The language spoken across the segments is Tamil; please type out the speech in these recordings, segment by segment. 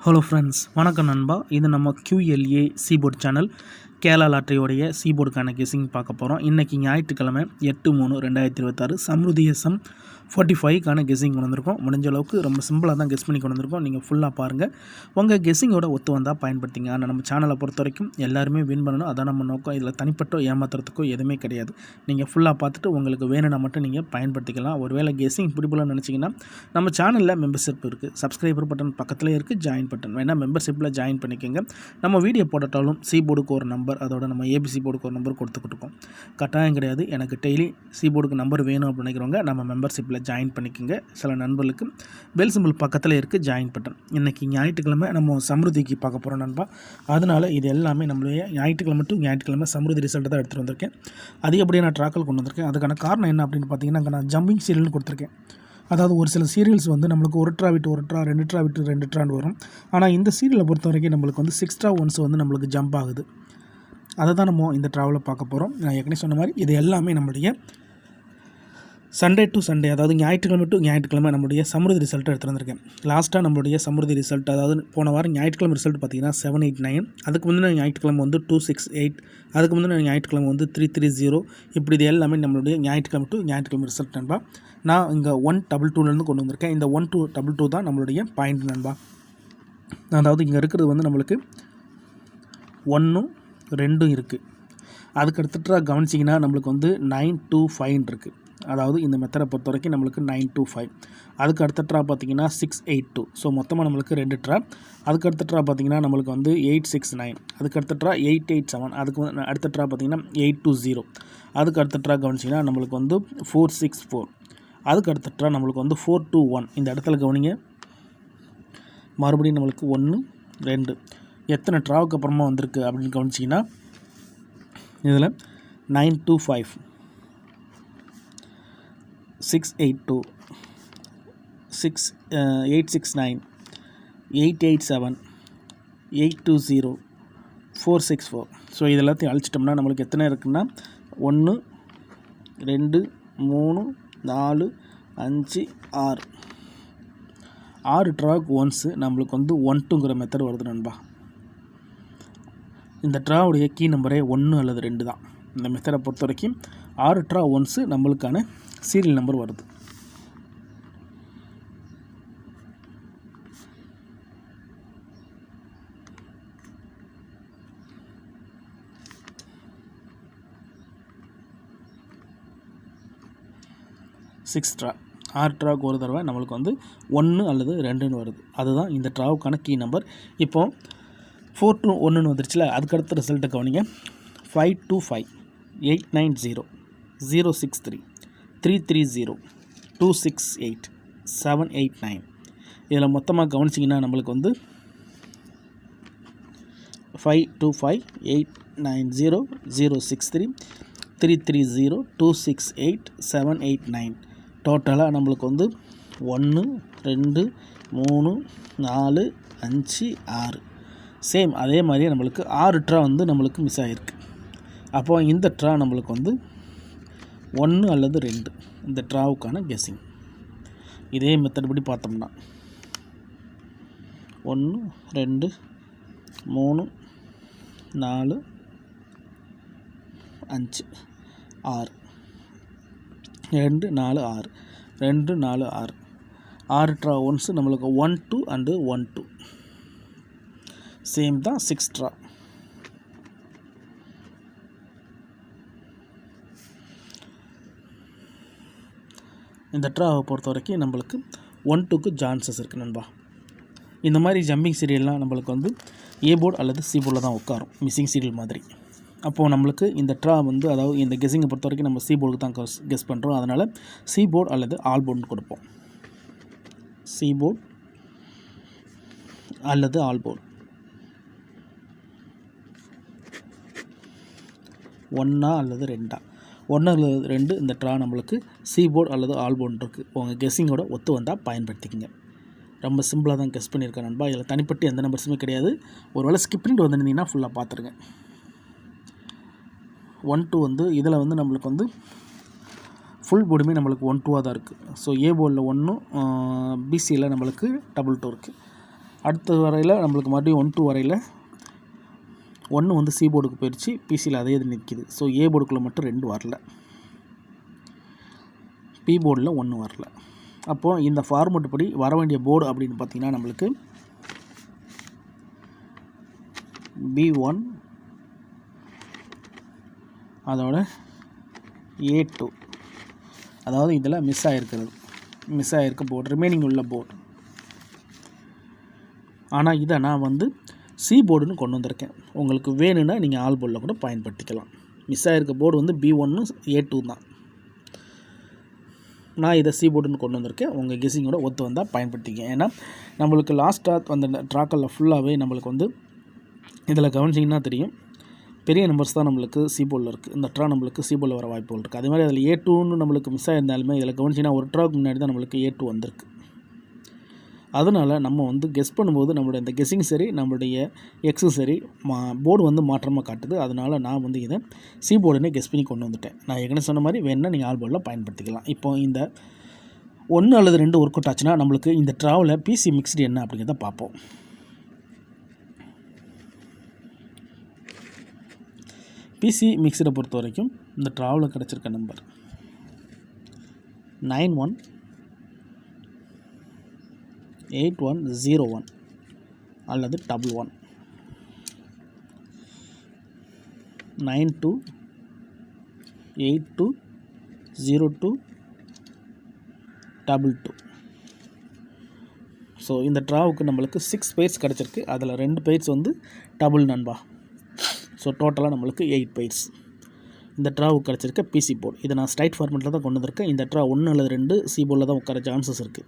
ஹலோ ஃப்ரெண்ட்ஸ், வணக்கம் நண்பா. இது நம்ம QLA சீபோர்ட் சேனல். கேரளா லாட்டரியோடைய சீபோர்டுக்கான கெஸிங் பார்க்க போகிறோம். இன்றைக்கி ஞாயிற்றுக்கிழமை 8/3/2026 சம்ருதி SM 45க்கான கெஸிங் கொண்டு வந்திருக்கோம். முடிஞ்ச அளவுக்கு ரொம்ப சிம்பிளாக தான் கெஸ் பண்ணி கொண்டு வந்திருக்கோம். நீங்கள் ஃபுல்லாக பாருங்கள். உங்கள் கெஸிங்கோட ஒத்து வந்தால் பயன்படுத்திங்க. ஆனால் நம்ம சேனலை பொறுத்த வரைக்கும் எல்லாருமே வின் பண்ணணும், அதான் நம்ம நோக்கம். இதில் தனிப்பட்ட ஏமாத்துறதுக்கோ எதுவுமே கிடையாது. நீங்கள் ஃபுல்லாக பார்த்துட்டு உங்களுக்கு வேணும்னா மட்டும் நீங்கள் பயன்படுத்திக்கலாம். ஒருவேளை கெஸிங் பிடிப்பலன்னு நினச்சிங்கன்னா நம்ம சேனலில் மெம்பர்ஷிப் இருக்குது, சப்ஸ்கிரைபர் பட்டன் பக்கத்துலேயே இருக்குது, ஜாயின் பட்டன் வேணால் மெம்பர்ஷிப்பில் ஜாயின் பண்ணிக்கோங்க. நம்ம வீடியோ போட்டாலும் சீபோர்டுக்கு ஒரு நம்பர், அதோட நம்ம ஏபிசி போர்டுக்கு ஒரு நம்பர் கொடுத்துக்கிட்டு இருக்கோம். கட்டாயம் கிடையாது. எனக்கு டெய்லி சீபோர்டுக்கு நம்பர் வேணும் அப்படின்னு நினைக்கிறவங்க நம்ம மெம்பர்ஷிப்பில் ஜாயின் பண்ணிக்கோங்க. சில நண்பர்களுக்கு பெல் சிம்பிள் பக்கத்தில் இருக்குது ஜாயின் பட்டன். இன்றைக்கி ஞாயிற்றுக்கிழமை நம்ம சம்ருதிக்கு பார்க்க போகிறோம் நண்பா. அதனால் இது எல்லாமே நம்மளுடைய ஞாயிற்றுக்கிழமை டு ஞாயிற்றுக்கிழமை சம்ருதி ரிசல்ட்டை தான் எடுத்துகிட்டு வந்திருக்கேன். அதிகப்படியாக நான் ட்ராக்கல் கொண்டு வந்திருக்கேன். அதுக்கான காரணம் என்ன அப்படின்னு பார்த்தீங்கன்னா, அங்கே நான் ஜம்பிங் சீரியல்னு கொடுத்துருக்கேன். அதாவது ஒரு சில சீரியல்ஸ் வந்து நம்மளுக்கு ஒரு ட்ரா விட்டு ஒரு ட்ரா, 2 ட்ரா விட்டு 2 ட்ரான்னு வரும். ஆனால் இந்த சீரியலை பொறுத்த வரைக்கும் நம்மளுக்கு வந்து 6 ட்ரா ஒன்ஸ் வந்து நம்மளுக்கு ஜம்ப் ஆகுது. அதை தான் நம்ம இந்த ட்ராவலில் பார்க்க போகிறோம். நான் ஏற்கனவே சொன்ன மாதிரி இது எல்லாமே நம்மளுடைய சண்டே டு சண்டே, அதாவது ஞாயிற்றுக்கிழமை டு ஞாயிற்றுக்கிழமை நம்மளுடைய சம்ருதி ரிசல்ட் எடுத்து வந்திருக்கேன். லாஸ்ட்டாக நம்மளுடைய சம்ருதி ரிசல்ட், அதாவது போன வாரம் ஞாயிற்றுக்கிழமை ரிசல்ட் பார்த்தீங்கன்னா 789, அதுக்கு முந்தின ஞாயிற்றுக்கிழமை வந்து 268, அதுக்கு முந்தின ஞாயிற்றுக்கிழமை வந்து 330. இப்படி இது எல்லாமே நம்மளுடைய ஞாயிற்றுக்கிழமை டு ஞாயிற்றுக்கிழமை ரிசல்ட் நண்பா. நான் இங்கே 122 கொண்டு வந்திருக்கேன். இந்த 1222 தான் நம்மளுடைய பாயிண்ட் நண்பா. அதாவது இங்கே இருக்கிறது வந்து நம்மளுக்கு 1 2 இருக்குது. அதுக்கு அடுத்துட்டு கவனிச்சிங்கன்னா நம்மளுக்கு வந்து 925 இருக்குது. அதாவது இந்த மெத்தடை பொறுத்த வரைக்கும் நம்மளுக்கு 925. அதுக்கு அடுத்த ட்ரா பார்த்தீங்கன்னா 682. ஸோ மொத்தமாக நம்மளுக்கு 2 ட்ரா. அதுக்கு அடுத்த ட்ரா பார்த்தீங்கன்னா நம்மளுக்கு வந்து 869. அதுக்கு அடுத்த ட்ரா 887. அதுக்கு அடுத்த ட்ரா பார்த்தீங்கன்னா 820. அதுக்கு அடுத்த ட்ரா கவனிச்சிங்கன்னா நம்மளுக்கு வந்து 464. அதுக்கு அடுத்த ட்ரா நம்மளுக்கு வந்து 421. இந்த இடத்துல கவனிங்க, மறுபடியும் நம்மளுக்கு 1 2 எத்தனை ட்ராவுக்கு அப்புறமா வந்திருக்கு அப்படின்னு கவனிச்சிங்கன்னா இதில் 925, 682, 869, 887, 820, 464. ஸோ இது எல்லாத்தையும் அழிச்சிட்டோம்னா நம்மளுக்கு எத்தனை இருக்குன்னா 1 2 3 4 5 6 ட்ராவுக்கு ஒன்ஸு நம்மளுக்கு வந்து 1-2ங்கிற மெத்தட் வருது நண்பா. இந்த ட்ராவுடைய கீ நம்பரே 1 அல்லது 2 தான். இந்த மெத்தடை பொறுத்த வரைக்கும் 6 ட்ரா ஒன்ஸு நம்மளுக்கான சீரியல் நம்பர் வருது. சிக்ஸ் ட்ரா, 6 ட்ராவுக்கு ஒரு தடவை நம்மளுக்கு வந்து 1 அல்லது 2ன்னு வருது. அதுதான் இந்த ட்ராவுக்கான கீ நம்பர். இப்போது 4-1ன்னு வந்துருச்சுல. அதுக்கடுத்த ரிசல்ட்டை கவனிங்க. 525, 890, 063, 330, 268, 789. இதில் மொத்தமாக கவனிச்சிங்கன்னா நம்மளுக்கு வந்து 525, 890, 063, 330, 268, 789. டோட்டலாக நம்மளுக்கு வந்து 1 2 3 4 5 6. சேம் அதே மாதிரியே நம்மளுக்கு 6 ட்ரா வந்து நம்மளுக்கு மிஸ் ஆகிருக்கு. அப்போது இந்த ட்ரா நம்மளுக்கு வந்து 1 அல்லது 2 இந்த ட்ராவுக்கான கெஸ்ஸிங். இதே மெத்தட் படி பார்த்தோம்னா 1 2 3 4 5 6 2 4 6 2 4 6 6 ட்ரா ஒன்ஸு நம்மளுக்கு 1 2 அண்டு 1 2. சேம் தான் 6 ட்ரா. இந்த ட்ராவை பொறுத்த வரைக்கும் நம்மளுக்கு 1-2க்கு சான்சஸ் இருக்குது நண்பா. இந்த மாதிரி ஜம்பிங் சீரியல்லாம் நம்மளுக்கு வந்து ஏ போர்டு அல்லது சி போர்டில் தான் உட்காரும், மிஸ்ஸிங் சீரியல் மாதிரி. அப்போது நம்மளுக்கு இந்த ட்ரா வந்து, அதாவது இந்த கெஸ்ஸிங்கை பொறுத்த வரைக்கும் நம்ம சி போர்டுக்கு தான் கெஸ் பண்ணுறோம். அதனால் சி போர்டு அல்லது ஆல் போர்டுன்னு கொடுப்போம். சி போர்டு அல்லது ஆல் போர்டு 1 அல்லது 2. 1 அல்லது 2 இந்த ட்ரா நம்மளுக்கு சி போர்டு அல்லது ஆல் போர்டு இருக்குது. உங்கள் கெஸ்ஸிங்கோட ஒத்து வந்தால் பயன்படுத்திக்கங்க. ரொம்ப சிம்பிளாக தான் கெஸ் பண்ணியிருக்கேன் நண்பா. இதில் தனிப்பட்டு எந்த நம்பர்ஸுமே கிடையாது. ஒரு வேளை ஸ்கிப் பண்ணிட்டு வந்துருந்தீங்கன்னா ஃபுல்லாக பார்த்துருங்க. 1 2 வந்து இதில் வந்து நம்மளுக்கு வந்து ஃபுல் போர்டுமே நம்மளுக்கு 1 2 தான் இருக்குது. ஸோ ஏ போர்டில் 1, பிசியில் நம்மளுக்கு 2 2 இருக்குது. அடுத்த வரையில் நம்மளுக்கு மறுபடியும் 1 2 வரையில் 1 வந்து சி போர்டுக்கு போயிடுச்சு, பிசியில் அதே இது நிற்கிது. ஸோ ஏ போர்டுக்குள்ளே மட்டும் 2 வரல, பி போர்டில் 1 வரல. அப்போது இந்த ஃபார்மெட் படி வர வேண்டிய போர்டு அப்படின்னு பார்த்திங்கன்னா நம்மளுக்கு B1 அதோட A2, அதாவது இதில் மிஸ் ஆகிருக்க போர்டு, ரிமைனிங் உள்ள போர்டு. ஆனால் இதை நான் வந்து சி போர்டுன்னு கொண்டு வந்திருக்கேன். உங்களுக்கு வேணும்னா நீங்கள் ஆல் போர்டில் கூட பயன்படுத்திக்கலாம். மிஸ் ஆகிருக்க போர்டு வந்து B1 A2 தான். நான் இதை சி போர்டுன்னு கொண்டு வந்திருக்கேன். உங்கள் கெஸிங்கோட ஒத்து வந்தால் பயன்படுத்திக்க. ஏன்னா நம்மளுக்கு லாஸ்ட்டாக அந்த ட்ராக்கரில் ஃபுல்லாகவே நம்மளுக்கு வந்து இதில் கவனிச்சிங்கன்னா தெரியும், பெரிய நம்பர்ஸ் தான் நம்மளுக்கு சி போர்டில் இருக்குது. இந்த ட்ரா நம்மளுக்கு சி போர்டில் வர வாய்ப்புகள் இருக்குது. அதே மாதிரி அதில் A2ன்னு நம்மளுக்கு மிஸ் ஆகிருந்தாலுமே இதில் கவனிச்சிங்கன்னா ஒரு ட்ராக்கு முன்னாடி தான் நம்மளுக்கு A2 வந்திருக்கு. அதனால் நம்ம வந்து கெஸ் பண்ணும்போது நம்மளுடைய இந்த கெஸ்ஸிங் சரி, நம்மளுடைய எக்ஸும் சரி, போர்டு வந்து மாற்றமாக காட்டுது. அதனால் நான் வந்து இதை சி போர்டுனே கெஸ் பண்ணி கொண்டு வந்துட்டேன். நான் ஏற்கனவே சொன்ன மாதிரி வேணுன்னா நீங்கள் ஆல் போர்டில் பயன்படுத்திக்கலாம். இப்போ இந்த 1 அல்லது 2 ஒர்க் அவுட் ஆச்சுன்னா நம்மளுக்கு இந்த ட்ராவில் பிசி மிக்ஸ்டு என்ன அப்படிங்கிறத பார்ப்போம். பிசி மிக்ஸரை பொறுத்த வரைக்கும் இந்த ட்ராவில் கிடச்சிருக்க நம்பர் 918101 அல்லது 11 92820222. ஸோ இந்த ட்ராவுக்கு நம்மளுக்கு 6 பெயர்ஸ் கிடச்சிருக்கு. அதில் 2 பெயர்ஸ் வந்து டபுள் நண்பா. ஸோ டோட்டலாக நம்மளுக்கு 8 பெயர்ஸ் இந்த ட்ராவுக்கு கிடச்சிருக்க பிசி போர்டு. இதை நான் ஸ்ட்ரைட் ஃபார்மெட்டில் தான் கொண்டு வந்திருக்கேன். இந்த ட்ரா 1 அல்லது 2 சி போர்டில் தான் உட்கார சான்சஸ் இருக்குது.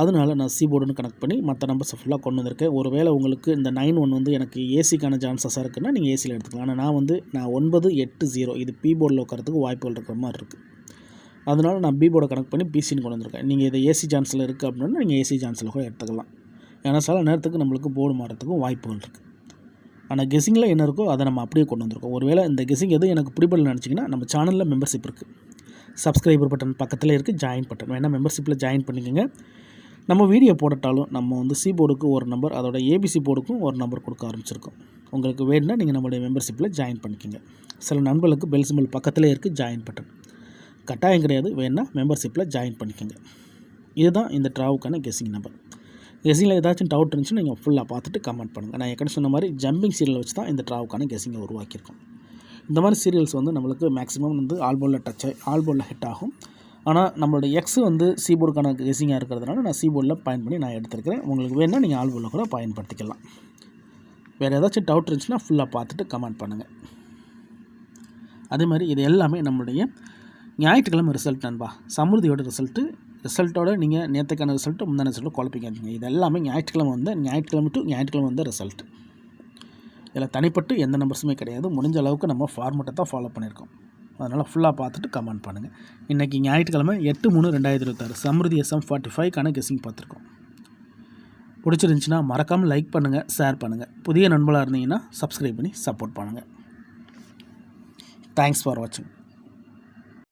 அதனால் நான் சி போர்டுன்னு கனெக்ட் பண்ணி மற்ற நம்பர்ஸை ஃபுல்லாக கொண்டு வந்திருக்கேன். ஒருவேளை உங்களுக்கு இந்த 91 வந்து எனக்கு ஏசிக்கான சான்சஸாக இருக்குன்னா நீங்கள் ஏசியில் எடுத்துக்கலாம். ஆனால் நான் 980 இது பி போர்டில் உட்காரத்துக்கு வாய்ப்புகள் இருக்கிற மாதிரி இருக்குது. அதனால் நான் பி போர்டை கனெக்ட் பண்ணி பிசின்னு கொண்டு வந்திருக்கேன். நீங்கள் இதை ஏசி சான்ஸில் இருக்குது அப்படின்னா நீங்கள் ஏசி சான்ஸில் கூட எடுத்துக்கலாம். ஏன்னா சில நேரத்துக்கு நம்மளுக்கு போர்டு மாறத்துக்கும் வாய்ப்புகள் இருக்குது. ஆனால் கெஸிங்கில் என்ன இருக்கோ அதை நம்ம அப்படியே கொண்டு வந்திருக்கோம். ஒருவேளை இந்த கெஸிங் எதுவும் எனக்கு பிடிப்படல நினச்சிங்கன்னா நம்ம சேனலில் மெம்பர்ஷிப் இருக்குது, சப்ஸ்கிரைபர் பட்டன் பக்கத்தில் இருக்குது, ஜாயின் பட்டன் வேணால் மெம்பர்ஷிப்பில் ஜாயின் பண்ணிக்கோங்க. நம்ம வீடியோ போடட்டாலும் நம்ம வந்து சி போர்டுக்கு ஒரு நம்பர், அதோட ஏபிசி போர்டுக்கும் ஒரு நம்பர் கொடுக்க ஆரம்பிச்சிருக்கோம். உங்களுக்கு வேணும்னா நீங்கள் நம்மளுடைய மெம்பர்ஷிப்பில் ஜாயின் பண்ணிக்கோங்க. சில நண்பர்களுக்கு பெல் சிம்பிள் பக்கத்திலே இருக்குது ஜாயின் பட்டன், கட்டாயம் கிடையாது, வேணுன்னா மெம்பர்ஷிப்பில் ஜாயின் பண்ணிக்கோங்க. இதுதான் இந்த ட்ராவுக்கான கெஸிங் நம்பர். கெஸிங்கில் ஏதாச்சும் டவுட் இருந்துச்சுன்னா நீங்கள் ஃபுல்லாக பார்த்துட்டு கமெண்ட் பண்ணுங்கள். நான் ஏற்கனவே சொன்ன மாதிரி ஜம்பிங் சீரியல் வச்சு தான் இந்த ட்ராவுக்கான கெஸிங்கை உருவாக்கியிருக்கோம். இந்த மாதிரி சீரியல்ஸ் வந்து நம்மளுக்கு மேக்ஸிமம் வந்து ஆல் போர்டில் டச் ஆகி ஆல் போர்டில் ஹிட் ஆகும். ஆனால் நம்மளோட எக்ஸ் வந்து சி போர்டுக்கான கெஸிங்காக இருக்கிறதுனால நான் சி போர்டில் பயன் பண்ணி நான் எடுத்துருக்கிறேன். உங்களுக்கு வேணுன்னா நீங்கள் ஆல் போர்டில் கூட பயன்படுத்திக்கலாம். வேறு ஏதாச்சும் டவுட் இருந்துச்சுன்னா ஃபுல்லாக பார்த்துட்டு கமெண்ட் பண்ணுங்கள். அதே மாதிரி இது எல்லாமே நம்மளுடைய ஞாயிற்றுக்கிழமை ரிசல்ட் நண்பா. சமிருதியோட ரிசல்ட்டோட நீங்கள் நேற்றுக்கான ரிசல்ட்டு முந்தான ரிசல்ட்டு குழப்பிக்காதீங்க. இது எல்லாமே ஞாயிற்றுக்கிழமை வந்த ரிசல்ட். இதில் தனிப்பட்டு எந்த நம்பர்ஸுமே கிடையாது. முடிஞ்ச அளவுக்கு நம்ம ஃபார்மெட்டை தான் ஃபாலோ பண்ணியிருக்கோம். அதனால் ஃபுல்லாக பார்த்துட்டு கமெண்ட் பண்ணுங்கள். இன்றைக்கி ஞாயிற்றுக்கிழமை 8/3/2026 சமிருதி SM45க்கான கெஸிங் பார்த்துருக்கோம். பிடிச்சிருந்துச்சின்னா மறக்காமல் லைக் பண்ணுங்கள், ஷேர் பண்ணுங்கள். புதிய நண்பர்களாக இருந்தீங்கன்னா சப்ஸ்கிரைப் பண்ணி சப்போர்ட் பண்ணுங்கள். தேங்க்ஸ் ஃபார் வாட்சிங்.